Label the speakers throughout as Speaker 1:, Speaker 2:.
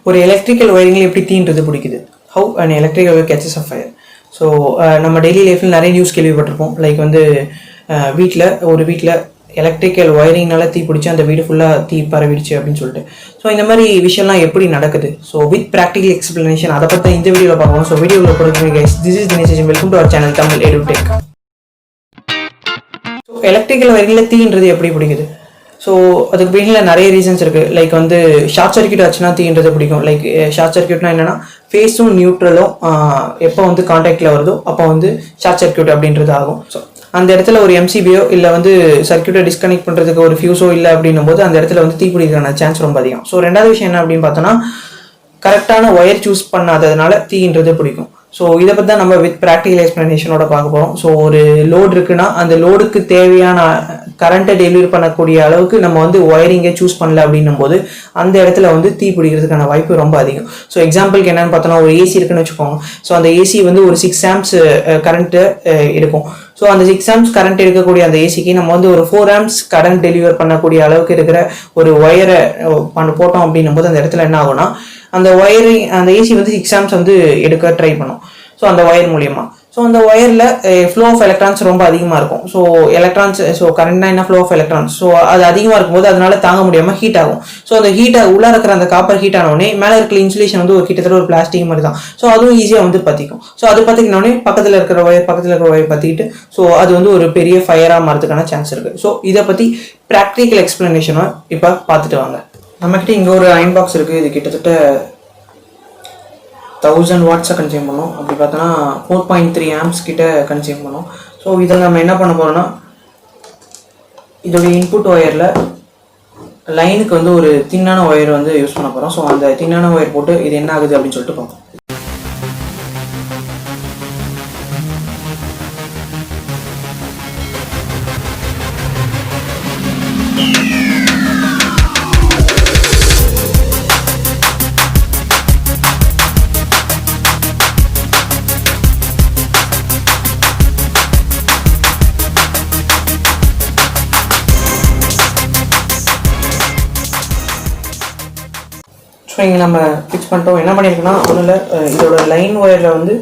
Speaker 1: ஒரு எலக்ட்ரிக்கல் ஒயரிங்கில் எப்படி தீன்றது பிடிக்குது, how and electrical wire catches of fire. So நம்ம டெய்லி லைஃப்பில் நிறைய நியூஸ் கேள்விப்பட்டிருப்போம். லைக் வந்து வீட்டில் எலக்ட்ரிக்கல் ஒயரிங்னால தீ பிடிச்சி அந்த வீடு ஃபுல்லாக தீ பரவிடுச்சு அப்படின்னு சொல்லிட்டு. ஸோ இந்த மாதிரி விஷயம்லாம் எப்படி நடக்குது, ஸோ வித் ப்ராக்டிகல் எக்ஸ்பிளனேஷன் அதை பற்றி இந்த வீடியோவில் பார்ப்போம். ஸோ வீடியோவில் பொறுத்தவரைக்கும் guys, this is Dinesh, welcome to our channel Tamil edutech. So electrical ஒயரிங்கில் தீன்றது எப்படி பிடிக்குது? ஸோ அதுக்கு பின்னில் நிறைய ரீசன்ஸ் இருக்குது. லைக் வந்து ஷார்ட் சர்க்யூட் ஆச்சுன்னா தீன்றது பிடிக்கும். லைக் ஷார்ட் சர்க்யூட்னா என்னென்னா ஃபேஸும் நியூட்ரலும் எப்போ வந்து கான்டாக்டில் வருதோ அப்போ வந்து ஷார்ட் சர்க்யூட் அப்படின்றது ஆகும். ஸோ அந்த இடத்துல ஒரு எம்சிபியோ இல்லை வந்து சர்க்யூட்டை டிஸ்கனெக்ட் பண்ணுறதுக்கு ஒரு ஃபியூஸோ இல்லை அப்படின்னும் போது அந்த இடத்துல வந்து தீ பிடிக்கிறதுக்கான சான்ஸ் ரொம்ப அதிகம். ஸோ ரெண்டாவது விஷயம் என்ன அப்படின்னு பார்த்தோன்னா, கரெக்டான ஒயர் சூஸ் பண்ணாததுனால தீன்றது பிடிக்கும். ஸோ இதை பற்றி தான் நம்ம வித் ப்ராக்டிகல் எக்ஸ்பிளனேஷனோட பார்க்க போகிறோம். ஸோ ஒரு லோடு இருக்குன்னா அந்த லோடுக்கு தேவையான கரண்ட்டை டெலிவரி பண்ணக்கூடிய அளவுக்கு நம்ம வந்து ஒயரிங்கை சூஸ் பண்ணல அப்படின்னும் போது அந்த இடத்துல வந்து தீ பிடிக்கிறதுக்கான வாய்ப்பு ரொம்ப அதிகம். ஸோ எக்ஸாம்பிளுக்கு என்னென்னு பார்த்தோன்னா, ஒரு ஏசி இருக்குன்னு வச்சுக்கோங்க. ஸோ அந்த ஏசி வந்து ஒரு 6 amps கரண்ட்டு எடுக்கும். ஸோ அந்த 6 amps கரண்ட் இருக்கக்கூடிய அந்த ஏசிக்கு நம்ம வந்து ஒரு 4 amps கரண்ட் டெலிவர் பண்ணக்கூடிய அளவுக்கு இருக்கிற ஒரு ஒயரை போட்டோம் அப்படின்னும் போது அந்த இடத்துல என்ன ஆகும்னா, அந்த ஒயரிங் அந்த ஏசி வந்து 6 amps வந்து எடுக்க ட்ரை பண்ணும். ஸோ அந்த ஒயர் மூலியமாக. ஸோ அந்த ஒயரில் ஃப்ளோ ஆஃப் எலக்ட்ரான்ஸ் ரொம்ப அதிகமாக இருக்கும். ஸோ எலக்ட்ரான்ஸ், ஸோ கரண்ட்னா என்ன, ஃப்ளோ ஆஃப் எலக்ட்ரான்ஸ். ஸோ அது அதிகமாக இருக்கும்போது அதனால தாங்க முடியாமல் ஹீட் ஆகும். ஸோ அந்த உள்ளே இருக்கிற அந்த காப்பர் ஹீட் ஆனோடனே மேலே இருக்கிற இன்சுலேஷன் வந்து ஒரு கிட்டத்தட்ட ஒரு பிளாஸ்டிக் மாதிரி தான். ஸோ அதுவும் ஈஸியாக வந்து பற்றிக்கும். ஸோ அது பற்றிக்கினோடனே பக்கத்தில் இருக்கிற ஒயர் பற்றிக்கிட்டு ஸோ அது வந்து ஒரு பெரிய ஃபயராக மாறதுக்கான சான்ஸ் இருக்குது. ஸோ இதை பற்றி ப்ராக்டிக்கல் எக்ஸ்பிளனேஷனை இப்போ பார்த்துட்டு வாங்க. நம்மக்கிட்ட இங்கே ஒரு அயன் பாக்ஸ் இருக்குது. இது கிட்டத்தட்ட 1000 watts கன்சியூம் பண்ணோம். அப்படி பார்த்தோன்னா 4.3 amps கிட்ட கன்சியூம் பண்ணோம். ஸோ இதில் நம்ம என்ன பண்ண போகிறோம்னா, இதோடைய இன்புட் ஒயரில் லைனுக்கு வந்து ஒரு தின்னான ஒயர் வந்து யூஸ் பண்ண போகிறோம். ஸோ அந்த தின்னான ஒயர் போட்டு இது என்ன ஆகுது அப்படின்னு சொல்லிட்டு பார்ப்போம். ஸோ இங்கே நம்ம ஃபிக்ஸ் பண்ணிட்டோம். என்ன பண்ணியிருக்கேன்னா, ஒன்றில் இதோட லைன் ஒயரில் வந்து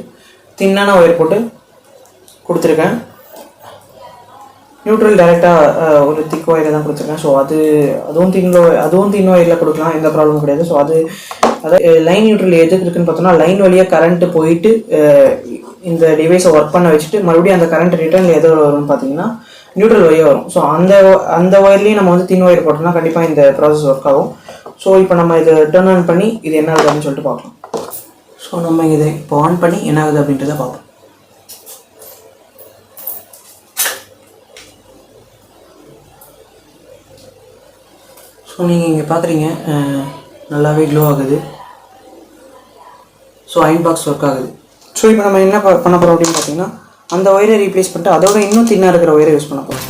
Speaker 1: தின்னான ஒயர் போட்டு கொடுத்துருக்கேன். நியூட்ரல் டைரெக்டாக ஒரு திக் ஒயரை தான் கொடுத்துருக்கேன். ஸோ அதுவும் தின் ஒயரில் கொடுக்கலாம், எந்த ப்ராப்ளமும் கிடையாது. ஸோ அதாவது லைன் நியூட்ரல் எதுக்கு இருக்குன்னு பார்த்தோம்னா, லைன் வழியாக கரண்ட்டு போயிட்டு இந்த டிவைஸை ஒர்க் பண்ண வச்சுட்டு மறுபடியும் அந்த கரண்ட் ரிட்டர்னில் எதோ வரும்னு பார்த்தீங்கன்னா நியூட்ரல் வழியாக வரும். ஸோ அந்த ஒயர்லேயும் நம்ம வந்து தின் ஒயர் போட்டோம்னா கண்டிப்பாக இந்த ப்ராசஸ் ஒர்க் ஆகும். ஸோ இப்போ நம்ம இதை டர்ன் ஆன் பண்ணி இது என்ன ஆகுது அப்படின்னு சொல்லிட்டு பார்க்கலாம். ஸோ நம்ம இதை இப்போ ஆன் பண்ணி என்ன ஆகுது அப்படின்றத பார்ப்போம். ஸோ நீங்கள் இங்கே பார்க்குறீங்க, நல்லாவே க்ளோ ஆகுது. ஸோ அயன் பாக்ஸ் ஒர்க் ஆகுது. ஸோ இப்போ நம்ம என்ன பண்ண போகிறோம் அப்படின்னு பார்த்தீங்கன்னா, அந்த ஒயரை ரீப்ளேஸ் பண்ணிட்டு அதோட இன்னும் தின்னாக இருக்கிற ஒயரை யூஸ் பண்ண போகிறோம்.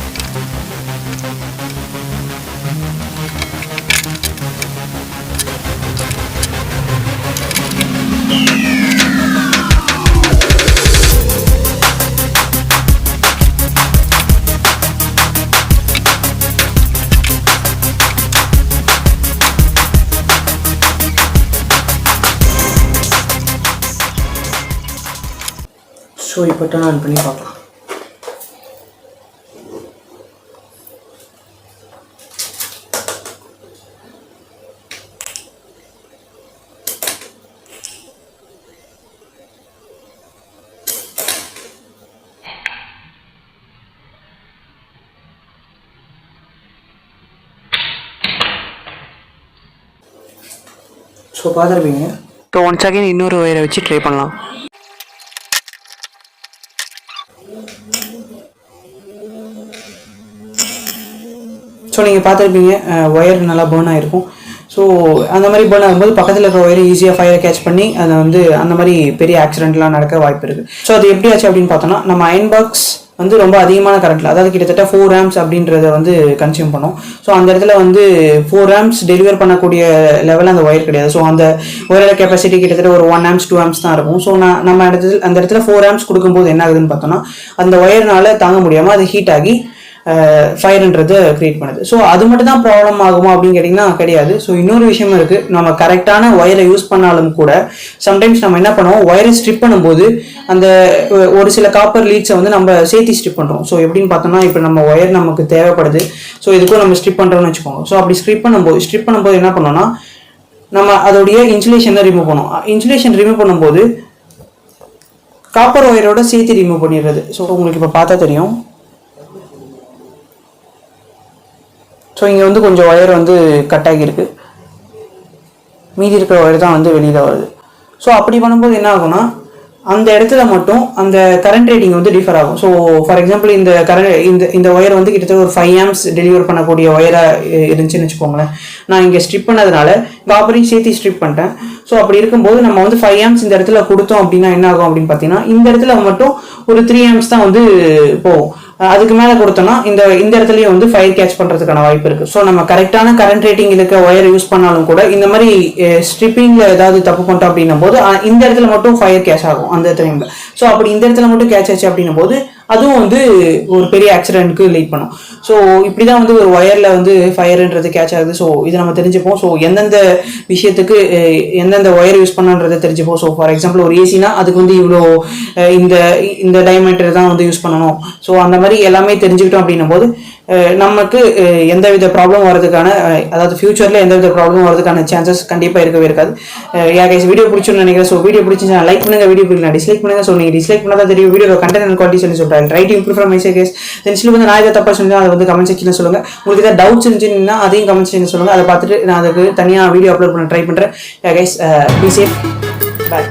Speaker 1: ஸோ இப்போ டர்ன் ஆன் பண்ணி பார்க்கலாம். ஸோ பார்த்துருப்பீங்க. ஸோ ஒன்ஸ் அகைன் இன்னொரு ஒயரை வச்சு ட்ரை பண்ணலாம். ஸோ நீங்கள் பார்த்துருப்பீங்க, ஒயர் நல்லா பேர்ன் ஆகிருக்கும். ஸோ அந்த மாதிரி பேர்ன் ஆகும்போது பக்கத்தில் இருக்கிற ஒயரை ஈஸியாக ஃபயரை கேட்ச் பண்ணி அதை வந்து அந்த மாதிரி பெரிய ஆக்சிடென்ட்லாம் நடக்க வாய்ப்பு இருக்குது. ஸோ அது எப்படி ஆச்சு அப்படின்னு பார்த்தோன்னா, நம்ம அயன் பாக்ஸ் வந்து ரொம்ப அதிகமான கரண்ட்டில், அதாவது கிட்டத்தட்ட 4 amps அப்படின்றத வந்து கன்சியூம் பண்ணோம். ஸோ அந்த இடத்துல வந்து 4 amps டெலிவர் பண்ணக்கூடிய லெவலில் அந்த ஒயர் கிடையாது. ஸோ அந்த ஒயரோட கெப்பாசிட்டி கிட்டத்தட்ட ஒரு 1 amps 2 amps தான் இருக்கும். ஸோ அந்த இடத்துல 4 amps கொடுக்கும்போது என்ன ஆகுதுன்னு பார்த்தோன்னா, அந்த ஒயர்னால தாங்க முடியாமல் அது ஹீட் ஆகி ஃபயர்ன்றதை க்ரியேட் பண்ணுது. ஸோ அது மட்டும் தான் ப்ராப்ளம் ஆகுமா அப்படின்னு கேட்டிங்கன்னா கிடையாது. ஸோ இன்னொரு விஷயமும் இருக்குது. நம்ம கரெக்டான ஒயரை யூஸ் பண்ணாலும் கூட சம்டைம்ஸ் நம்ம என்ன பண்ணுவோம், ஒயரை ஸ்ட்ரிப் பண்ணும்போது அந்த ஒரு சில காப்பர் லீட்ஸை வந்து நம்ம சேர்த்து ஸ்ட்ரிப் பண்ணுறோம். ஸோ எப்படின்னு பார்த்தோம்னா, இப்போ நம்ம ஒயர் நமக்கு தேவைப்படுது, ஸோ இதுக்கும் நம்ம ஸ்ட்ரிப் பண்ணுறோம்னு வச்சுக்கோங்க. ஸோ அப்படி ஸ்ட்ரிப் பண்ணும்போது என்ன பண்ணோம்னா, நம்ம அதோடைய இன்சுலேஷன் தான் ரிமூவ் பண்ணுவோம். இன்சுலேஷன் ரிமூவ் பண்ணும்போது காப்பர் ஒயரோட சேர்த்து ரிமூவ் பண்ணிடுறது. ஸோ உங்களுக்கு இப்போ பார்த்தா தெரியும். ஸோ இங்கே வந்து கொஞ்சம் ஒயர் வந்து கட் ஆகியிருக்கு, மீதி இருக்கிற ஒயர் தான் வந்து வெளியில் வருது. ஸோ அப்படி பண்ணும்போது என்ன ஆகும்னா, அந்த இடத்துல மட்டும் அந்த கரண்ட் ரேட்டிங் வந்து டிஃபர் ஆகும். ஸோ ஃபார் எக்ஸாம்பிள் இந்த ஒயர் வந்து கிட்டத்தட்ட ஒரு 5 amps டெலிவர் பண்ணக்கூடிய ஒயராக இருந்துச்சுன்னு வச்சுக்கோங்களேன். நான் இங்கே ஸ்ட்ரிப் பண்ணதுனால காப்பரையும் சேர்த்து ஸ்ட்ரிப் பண்ணிட்டேன். ஸோ அப்படி இருக்கும்போது நம்ம வந்து 5 amps இந்த இடத்துல கொடுத்தோம் அப்படின்னா என்ன ஆகும் அப்படின்னு பார்த்தீங்கன்னா, இந்த இடத்துல மட்டும் ஒரு 3 amps தான் வந்து போகும். அதுக்கு மேலே கொடுத்தோம்னா இந்த இடத்துலயும் வந்து ஃபயர் கேட்ச் பண்ணுறதுக்கான வாய்ப்பு இருக்குது. ஸோ நம்ம கரெக்டான கரண்ட் ரேட்டிங் இருக்க ஒயர் யூஸ் பண்ணாலும் கூட இந்த மாதிரி ஸ்ட்ரிப்பிங்கில் ஏதாவது தப்பு பண்ணிட்டோம் அப்படின்னும் போது இந்த இடத்துல மட்டும் ஃபயர் கேட்ச் ஆகும் அந்த டைமில். ஸோ அப்படி இந்த இடத்துல மட்டும் கேட்ச் ஆச்சு அப்படின்னும் போது அதுவும் வந்து ஒரு பெரிய ஆக்சிடென்ட்க்கு லீட் பண்ணும். ஸோ இப்படி தான் வந்து ஒரு ஒயரில் வந்து ஃபயர்ன்றது கேட்ச் ஆகுது. ஸோ இதை நம்ம தெரிஞ்சுப்போம். ஸோ எந்தெந்த விஷயத்துக்கு எந்தெந்த ஒயர் யூஸ் பண்ணன்றதை தெரிஞ்சுப்போம். ஸோ ஃபார் எக்ஸாம்பிள் ஒரு ஏசினா அதுக்கு வந்து இவ்வளோ இந்த டைமீட்டர் தான் வந்து யூஸ் பண்ணணும். ஸோ அந்த மாதிரி எல்லாமே தெரிஞ்சுக்கிட்டோம் அப்படின்னும் போது நமக்கு எந்தவித ப்ராப்ளம் வரதுக்கான, அதாவது ஃபியூச்சரில் எந்தவித ப்ராப்ளம் வரதுக்கான சான்சஸ் கண்டிப்பாக இருக்கவே இருக்காது. கைஸ் வீடியோ பிடிச்சுன்னு நினைக்கிறேன். ஸோ வீடியோ பிடிச்சிருந்தா லைக் பண்ணுங்க, வீடியோ பிடிக்கலாம் டிஸ்லைக் பண்ணுங்க. ஸோ நீங்கள் டிஸ்லைக் பண்ணால் தான் தெரியும் வீடியோ கண்டென்ட் அண்ட் குவாலிட்டி சொல்லி சொல்கிறாங்க. Right to improve from my side guys. Then சில வந்து நான் இதை தப்பாக சொன்னால் அதை வந்து கமெண்ட் செக்ஷனில் சொல்லுங்கள். உங்களுக்கு ஏதாவது டவுட்ஸ் இருந்துச்சுன்னா அதையும் கமெண்ட் செக்ஷனில் சொல்லுங்கள். அதை பார்த்துட்டு நான் அதுக்கு தனியாக வீடியோ அப்லோட் பண்ண ட்ரை பண்ணுறேன். Guys be safe, bye.